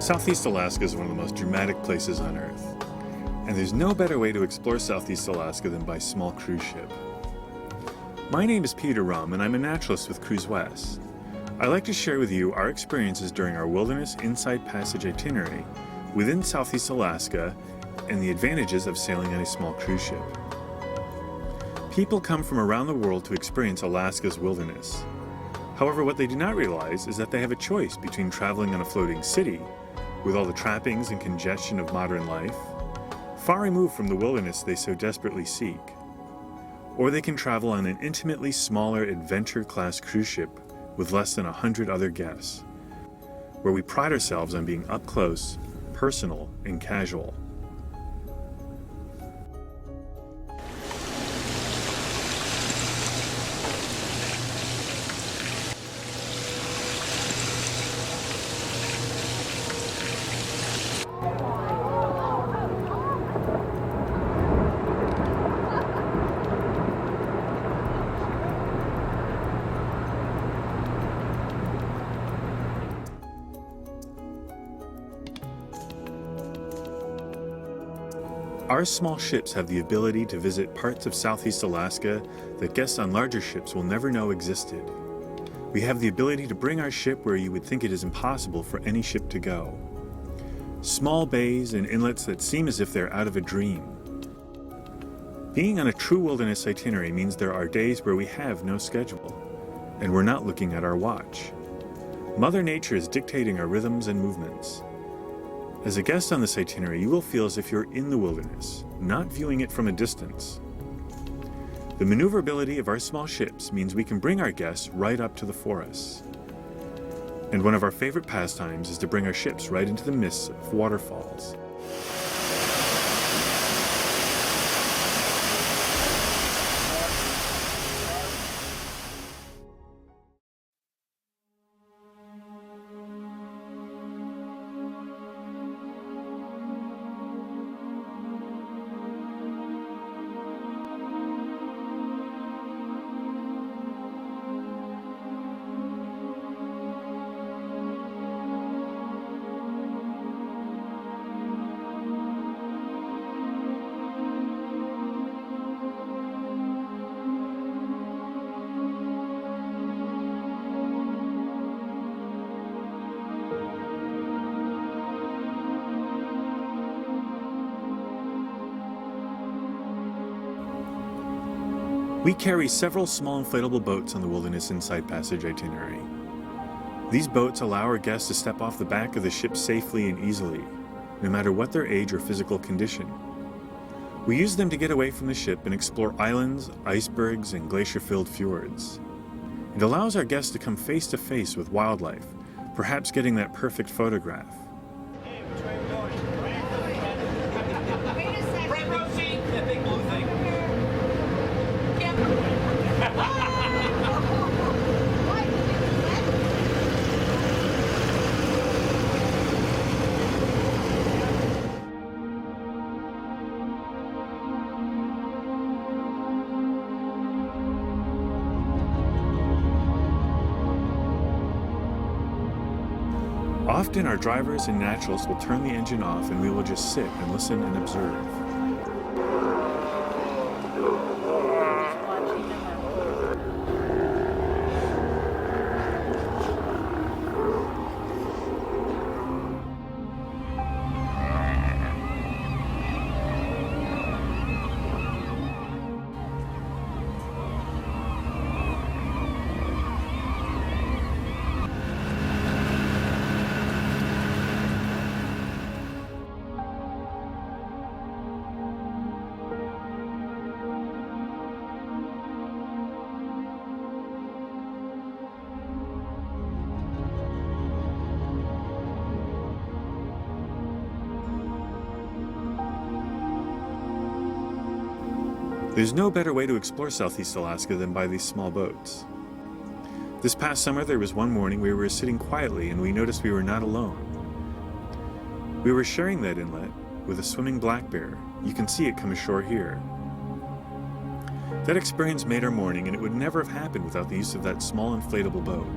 Southeast Alaska is one of the most dramatic places on Earth, and there's no better way to explore Southeast Alaska than by small cruise ship. My name is Peter Rum, and I'm a naturalist with Cruise West. I'd like to share with you our experiences during our Wilderness Inside Passage itinerary within Southeast Alaska and the advantages of sailing on a small cruise ship. People come from around the world to experience Alaska's wilderness. However, what they do not realize is that they have a choice between traveling on a floating city, with all the trappings and congestion of modern life, far removed from the wilderness they so desperately seek, or they can travel on an intimately smaller adventure-class cruise ship with less than 100 other guests, where we pride ourselves on being up close, personal, and casual. Our small ships have the ability to visit parts of Southeast Alaska that guests on larger ships will never know existed. We have the ability to bring our ship where you would think it is impossible for any ship to go. Small bays and inlets that seem as if they're out of a dream. Being on a true wilderness itinerary means there are days where we have no schedule, and we're not looking at our watch. Mother Nature is dictating our rhythms and movements. As a guest on this itinerary, you will feel as if you're in the wilderness, not viewing it from a distance. The maneuverability of our small ships means we can bring our guests right up to the forests. And one of our favorite pastimes is to bring our ships right into the midst of waterfalls. We carry several small inflatable boats on the Wilderness Inside Passage itinerary. These boats allow our guests to step off the back of the ship safely and easily, no matter what their age or physical condition. We use them to get away from the ship and explore islands, icebergs, and glacier-filled fjords. It allows our guests to come face to face with wildlife, perhaps getting that perfect photograph. Often our drivers and naturalists will turn the engine off and we will just sit and listen and observe. There's no better way to explore Southeast Alaska than by these small boats. This past summer there was one morning we were sitting quietly and we noticed we were not alone. We were sharing that inlet with a swimming black bear. You can see it come ashore here. That experience made our morning, and it would never have happened without the use of that small inflatable boat.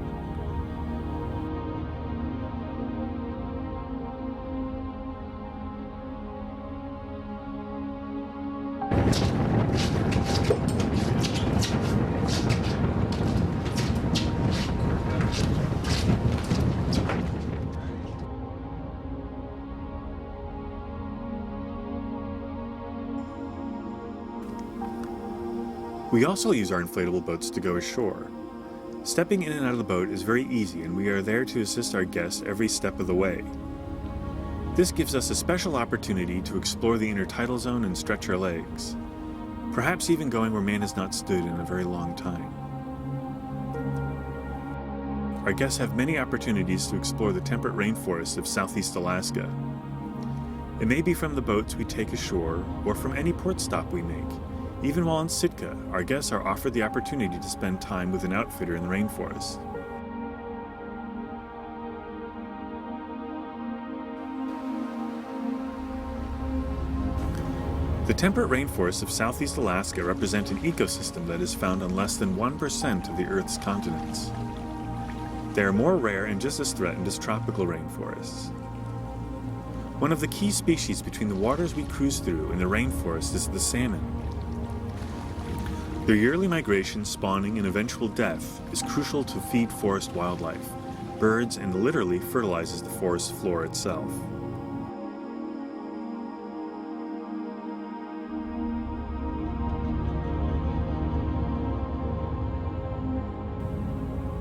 We also use our inflatable boats to go ashore. Stepping in and out of the boat is very easy, and we are there to assist our guests every step of the way. This gives us a special opportunity to explore the intertidal zone and stretch our legs, perhaps even going where man has not stood in a very long time. Our guests have many opportunities to explore the temperate rainforests of Southeast Alaska. It may be from the boats we take ashore or from any port stop we make. Even while in Sitka, our guests are offered the opportunity to spend time with an outfitter in the rainforest. The temperate rainforests of Southeast Alaska represent an ecosystem that is found on less than 1% of the Earth's continents. They are more rare and just as threatened as tropical rainforests. One of the key species between the waters we cruise through and the rainforest is the salmon. Their yearly migration, spawning, and eventual death is crucial to feed forest wildlife, birds, and literally fertilizes the forest floor itself.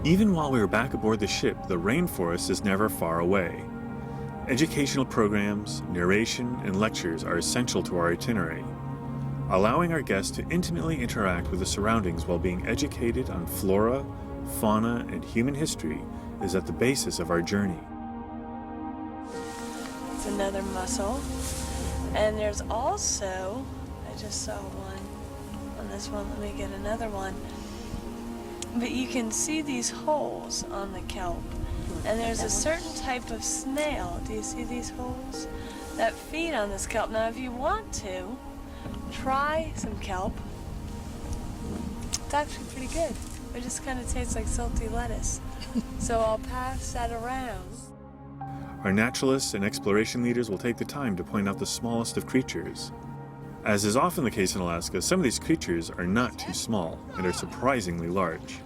Even while we are back aboard the ship, the rainforest is never far away. Educational programs, narration, and lectures are essential to our itinerary. Allowing our guests to intimately interact with the surroundings while being educated on flora, fauna, and human history is at the basis of our journey. It's another mussel. And there's also, I just saw one on this one, let me get another one. But you can see these holes on the kelp. And there's a certain type of snail, do you see these holes? That feed on this kelp. Now if you want to, try some kelp. It's actually pretty good. It just kind of tastes like salty lettuce. So I'll pass that around. Our naturalists and exploration leaders will take the time to point out the smallest of creatures. As is often the case in Alaska, some of these creatures are not too small and are surprisingly large.